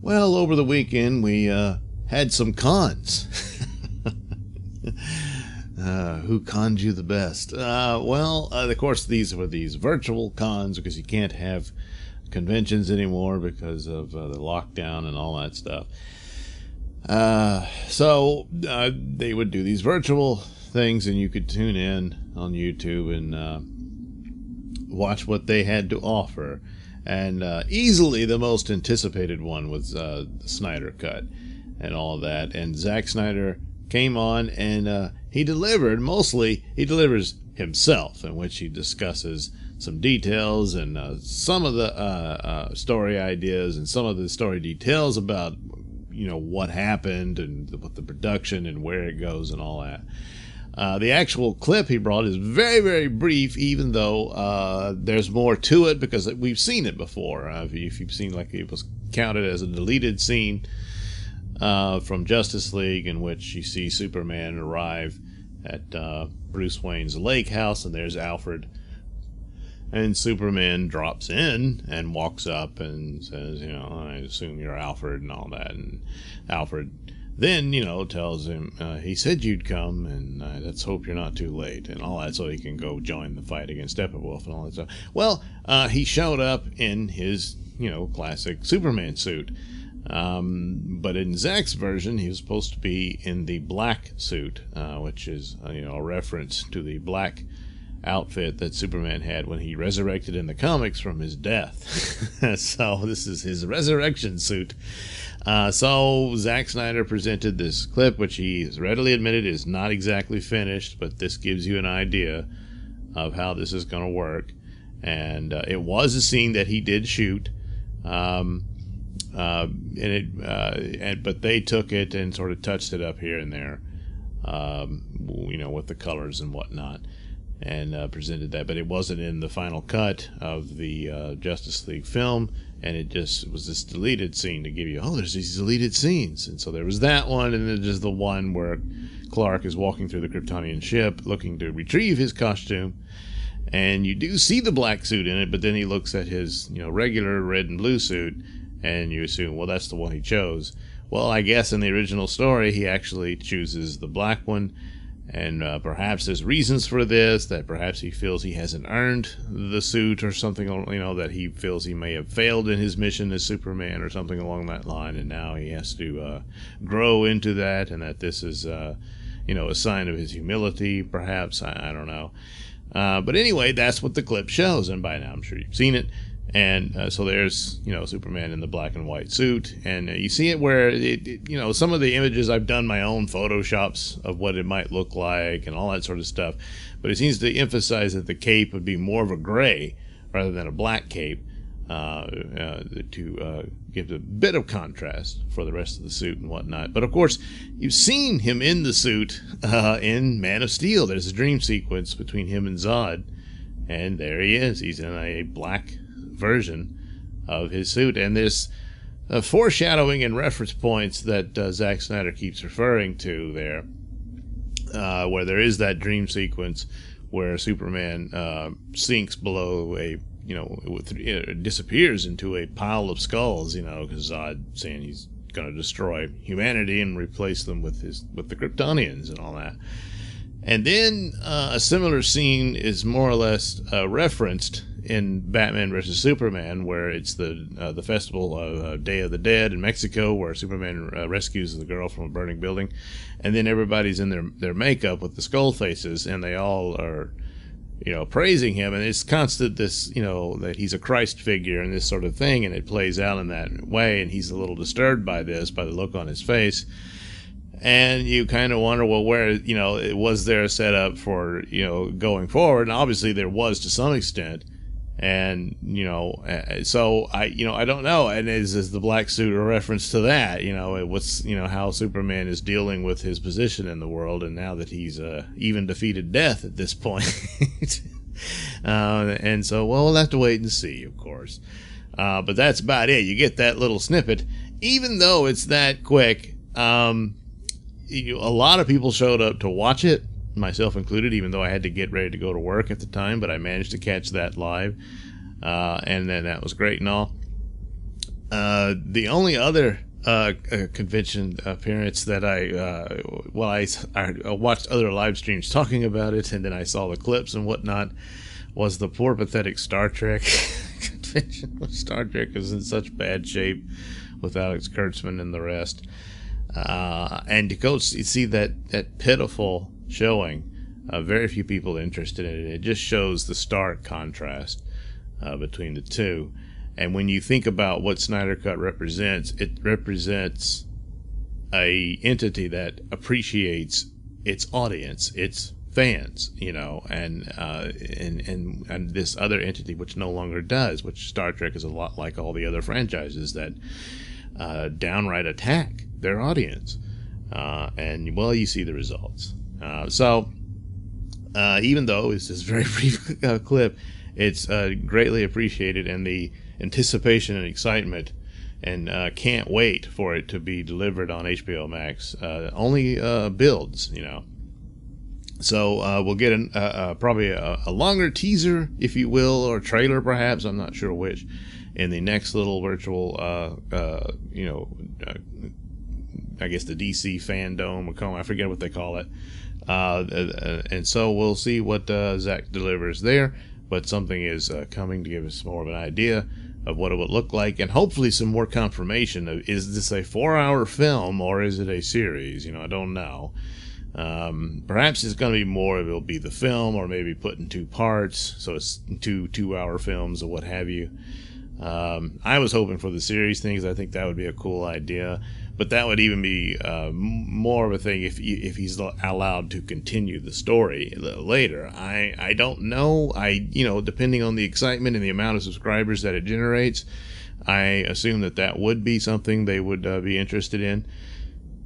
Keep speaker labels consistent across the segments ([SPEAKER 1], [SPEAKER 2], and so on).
[SPEAKER 1] Well, over the weekend we had some cons. Who conned you the best? Of course, these were these virtual cons because you can't have conventions anymore because of the lockdown and all that stuff. So they would do these virtual things, and you could tune in on YouTube and watch what they had to offer. And easily the most anticipated one was the Snyder Cut and all of that. And Zack Snyder came on and he delivered. Mostly he delivers himself, in which he discusses some details and some of the story ideas and some of the story details about what happened and what the production and where it goes and all that. The actual clip he brought is very, very brief, even though there's more to it because we've seen it before. If you've seen, like, it was counted as a deleted scene from Justice League, in which you see Superman arrive at Bruce Wayne's lake house, and there's Alfred. And Superman drops in and walks up and says, I assume you're Alfred and all that. And Alfred then, tells him, he said you'd come, and let's hope you're not too late, and all that, so he can go join the fight against Steppenwolf and all that stuff. Well, he showed up in his, classic Superman suit. But in Zack's version, he was supposed to be in the black suit, which is, a reference to the black outfit that Superman had when he resurrected in the comics from his death. So this is his resurrection suit. So Zack Snyder presented this clip, which he has readily admitted is not exactly finished, but this gives you an idea of how this is going to work. And it was a scene that he did shoot, but they took it and sort of touched it up here and there, with the colors and whatnot, and presented that. But it wasn't in the final cut of the Justice League film. And it just was this deleted scene to give you, there's these deleted scenes. And so there was that one, and then there's the one where Clark is walking through the Kryptonian ship looking to retrieve his costume. And you do see the black suit in it, but then he looks at his, regular red and blue suit, and you assume, well, that's the one he chose. Well, I guess in the original story, he actually chooses the black one. And perhaps there's reasons for this, that perhaps he feels he hasn't earned the suit or something, that he feels he may have failed in his mission as Superman or something along that line, and now he has to grow into that, and that this is, a sign of his humility, perhaps. I don't know. But anyway, that's what the clip shows, and by now I'm sure you've seen it. And so there's, Superman in the black and white suit. And you see it where, some of the images, I've done my own Photoshops of what it might look like and all that sort of stuff. But it seems to emphasize that the cape would be more of a gray rather than a black cape to give a bit of contrast for the rest of the suit and whatnot. But, of course, you've seen him in the suit in Man of Steel. There's a dream sequence between him and Zod. And there he is. He's in a black version of his suit, and there's foreshadowing and reference points that Zack Snyder keeps referring to there, where there is that dream sequence where Superman sinks below it disappears into a pile of skulls, because Zod saying he's going to destroy humanity and replace them with the Kryptonians and all that. And then a similar scene is more or less referenced in Batman vs. Superman, where it's the festival of Day of the Dead in Mexico, where Superman rescues the girl from a burning building, and then everybody's in their makeup with the skull faces, and they all are, praising him, and it's constant this, that he's a Christ figure and this sort of thing, and it plays out in that way, and he's a little disturbed by this, by the look on his face. And you kind of wonder, well, where, was there a setup for, going forward? And obviously there was to some extent. And, so I don't know. And is the black suit a reference to that? What's, how Superman is dealing with his position in the world. And now that he's even defeated death at this point. And so, well, we'll have to wait and see, of course. But that's about it. You get that little snippet. Even though it's that quick, a lot of people showed up to watch it, myself included, even though I had to get ready to go to work at the time, but I managed to catch that live, and then that was great and all. The only other convention appearance that I watched other live streams talking about it, and then I saw the clips and whatnot, was the poor pathetic Star Trek convention. Star Trek is in such bad shape with Alex Kurtzman and the rest, and to go see that pitiful showing, very few people interested in it. It just shows the stark contrast between the two. And when you think about what Snyder Cut represents, it represents a entity that appreciates its audience, its fans, and this other entity which no longer does, which Star Trek is a lot like all the other franchises that downright attack their audience. And, well, you see the results. So even though it's this very brief clip, it's greatly appreciated, and the anticipation and excitement, and can't wait for it to be delivered on HBO Max only builds. So we'll get probably a longer teaser, if you will, or trailer perhaps, I'm not sure which, in the next little virtual I guess the DC Fandome, I forget what they call it, and so we'll see what Zach delivers there. But something is coming to give us more of an idea of what it would look like, and hopefully some more confirmation of, is this a 4-hour film or is it a series? I don't know. Perhaps it's going to be more, it'll be the film, or maybe put in 2 parts, so it's 2-hour films or what have you. I was hoping for the series things. I think that would be a cool idea, but that would even be more of a thing if he's allowed to continue the story later. I don't know. Depending on the excitement and the amount of subscribers that it generates, I assume that would be something they would be interested in.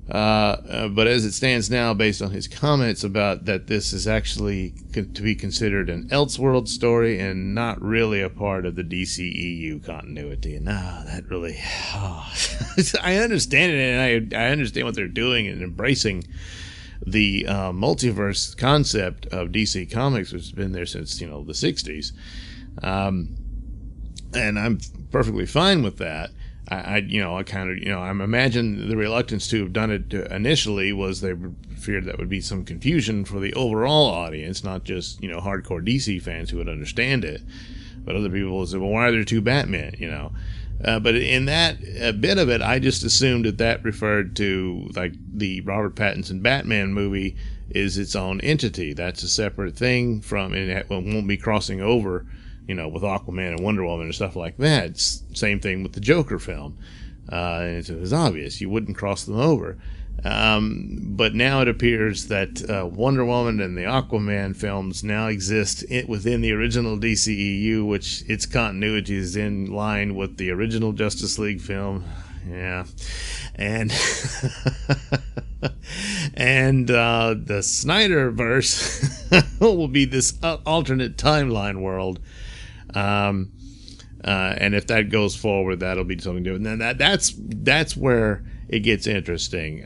[SPEAKER 1] But as it stands now, based on his comments about that this is actually to be considered an Elseworld story and not really a part of the DCEU continuity, and that really, I understand it, and I understand what they're doing and embracing the multiverse concept of DC Comics, which has been there since the 60s, and I'm perfectly fine with that. I imagine the reluctance to have done it initially was they feared that would be some confusion for the overall audience, not just, hardcore DC fans who would understand it, but other people would say, well, why are there 2 Batmen, but in that bit of it, I just assumed that referred to, like, the Robert Pattinson Batman movie is its own entity. That's a separate thing from, and it won't be crossing over, with Aquaman and Wonder Woman and stuff like that. It's same thing with the Joker film. And it was obvious you wouldn't cross them over. But now it appears that Wonder Woman and the Aquaman films now exist within the original DCEU, which its continuity is in line with the original Justice League film. Yeah. And and the Snyderverse will be this alternate timeline world. And if that goes forward, that'll be something different. And that's where it gets interesting.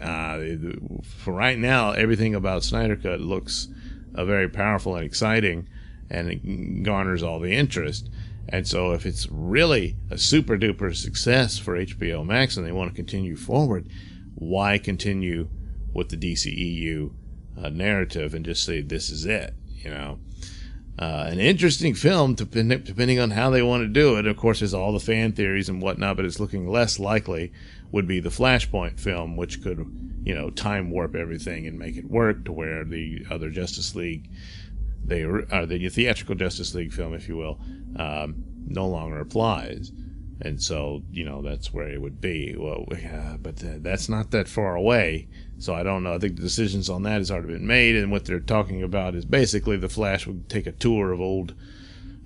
[SPEAKER 1] For right now, everything about Snyder Cut looks very powerful and exciting, and it garners all the interest. And so if it's really a super duper success for HBO Max and they want to continue forward, why continue with the DCEU narrative and just say this is it? An interesting film, depending on how they want to do it. Of course, there's all the fan theories and whatnot, but it's looking less likely would be the Flashpoint film, which could, time warp everything and make it work to where the other Justice League, the theatrical Justice League film, if you will, no longer applies. And so, that's where it would be. Well, but that's not that far away. So I don't know. I think the decisions on that has already been made. And what they're talking about is basically the Flash would take a tour of old,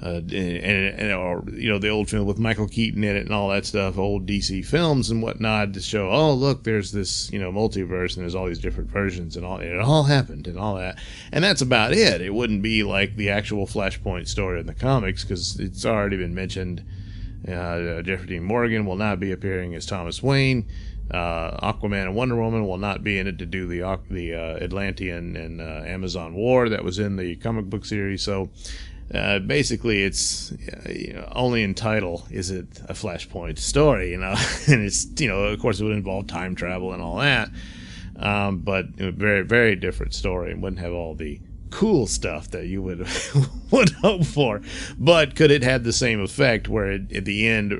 [SPEAKER 1] the old film with Michael Keaton in it and all that stuff, old DC films and whatnot, to show, oh, look, there's this, multiverse and there's all these different versions and all. It all happened and all that. And that's about it. It wouldn't be like the actual Flashpoint story in the comics because it's already been mentioned. Jeffrey Dean Morgan will not be appearing as Thomas Wayne. Aquaman and Wonder Woman will not be in it to do the Atlantean and Amazon war that was in the comic book series. So basically it's only in title is it a Flashpoint story, and it's of course it would involve time travel and all that, but very, very different story and wouldn't have all the cool stuff that you would hope for. But could it have the same effect where it, at the end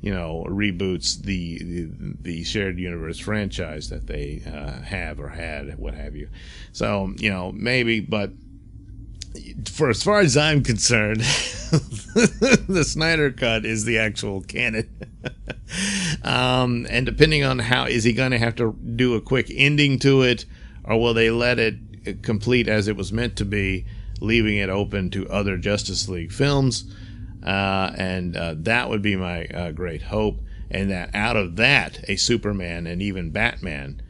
[SPEAKER 1] reboots the shared universe franchise that they have or had, what have you? So maybe, but for as far as I'm concerned, the Snyder Cut is the actual canon. And depending on how, is he going to have to do a quick ending to it, or will they let it complete as it was meant to be, leaving it open to other Justice League films? And that would be my great hope. And that out of that, a Superman and even Batman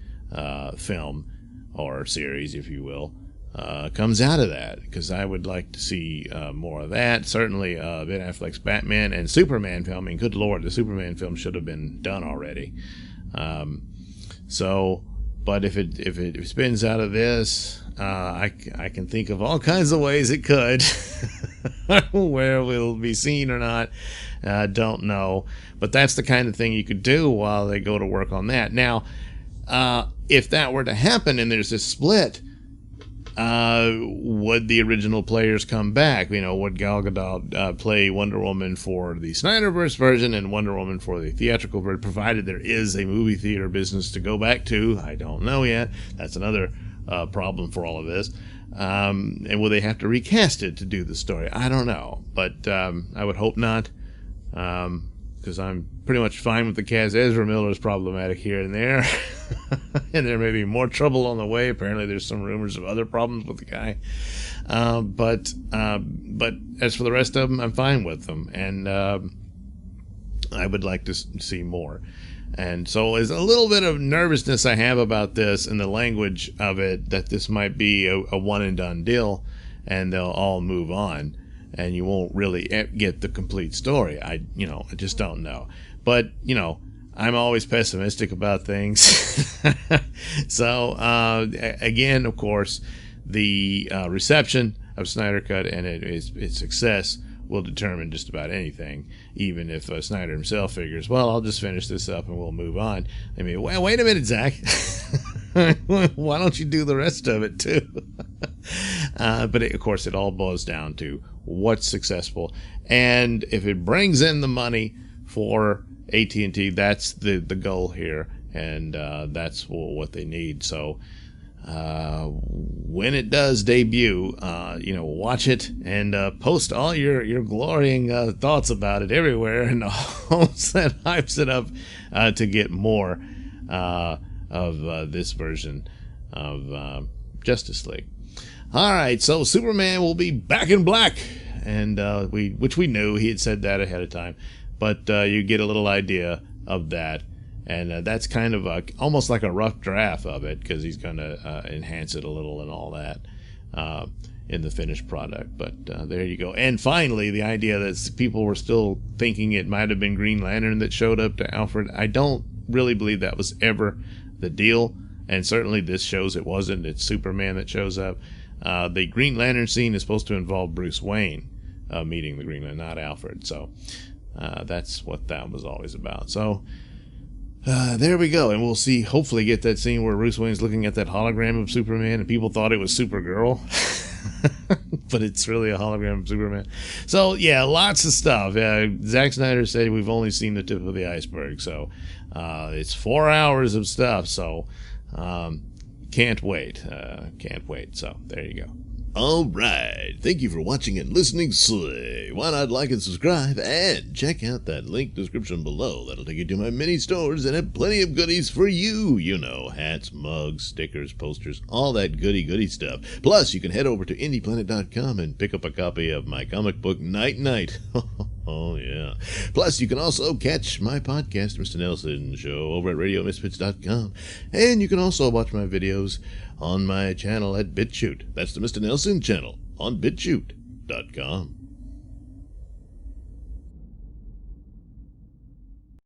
[SPEAKER 1] film or series, if you will, comes out of that, because I would like to see more of that. Certainly Ben Affleck's Batman and Superman film. I mean, good Lord, the Superman film should have been done already. But if it spins out of this, I can think of all kinds of ways it could. Where we'll be seen or not, don't know. But that's the kind of thing you could do while they go to work on that. Now, if that were to happen and there's this split, would the original players come back? Would Gal Gadot play Wonder Woman for the Snyderverse version and Wonder Woman for the theatrical version, provided there is a movie theater business to go back to? I don't know yet. That's another problem for all of this. And will they have to recast it to do the story? I don't know, but I would hope not, because I'm pretty much fine with the cast. Ezra Miller is problematic here and there, and there may be more trouble on the way. Apparently there's some rumors of other problems with the guy, but as for the rest of them, I'm fine with them, and I would like to see more. And so there's a little bit of nervousness I have about this and the language of it, that this might be a one and done deal and they'll all move on and you won't really get the complete story. I just don't know. But, I'm always pessimistic about things. So, again, of course, the reception of Snyder Cut and its success will determine just about anything, even if Snyder himself figures, well, I'll just finish this up and we'll move on. I mean, well, wait a minute, Zach. Why don't you do the rest of it too? But of course, it all boils down to what's successful. And if it brings in the money for AT&T, that's the goal here. And that's what they need. So when it does debut, watch it and post all your glorying thoughts about it everywhere, in the hopes that hypes it up to get more of this version of Justice League. All right, so Superman will be back in black, and which we knew. He had said that ahead of time, but you get a little idea of that. And that's kind of almost like a rough draft of it, because he's going to enhance it a little and all that in the finished product. But there you go. And finally, the idea that people were still thinking it might have been Green Lantern that showed up to Alfred. I don't really believe that was ever the deal. And certainly this shows it wasn't. It's Superman that shows up. The Green Lantern scene is supposed to involve Bruce Wayne meeting the Green Lantern, not Alfred. So that's what that was always about. So there we go, and we'll see, hopefully get that scene where Bruce Wayne's looking at that hologram of Superman, and people thought it was Supergirl, but it's really a hologram of Superman. So, yeah, lots of stuff. Zack Snyder said we've only seen the tip of the iceberg, so it's 4 hours of stuff, so can't wait. Can't wait, so there you go.
[SPEAKER 2] All right. Thank you for watching and listening. Why not like and subscribe and check out that link description below. That'll take you to my mini stores and have plenty of goodies for you. Hats, mugs, stickers, posters, all that goody stuff. Plus, you can head over to indieplanet.com and pick up a copy of my comic book Night Night. Oh, yeah. Plus, you can also catch my podcast, Mr Nailsin Show, over at RadioMisfits.com. And you can also watch my videos on my channel at BitChute. That's the Mr Nailsin channel on BitChute.com.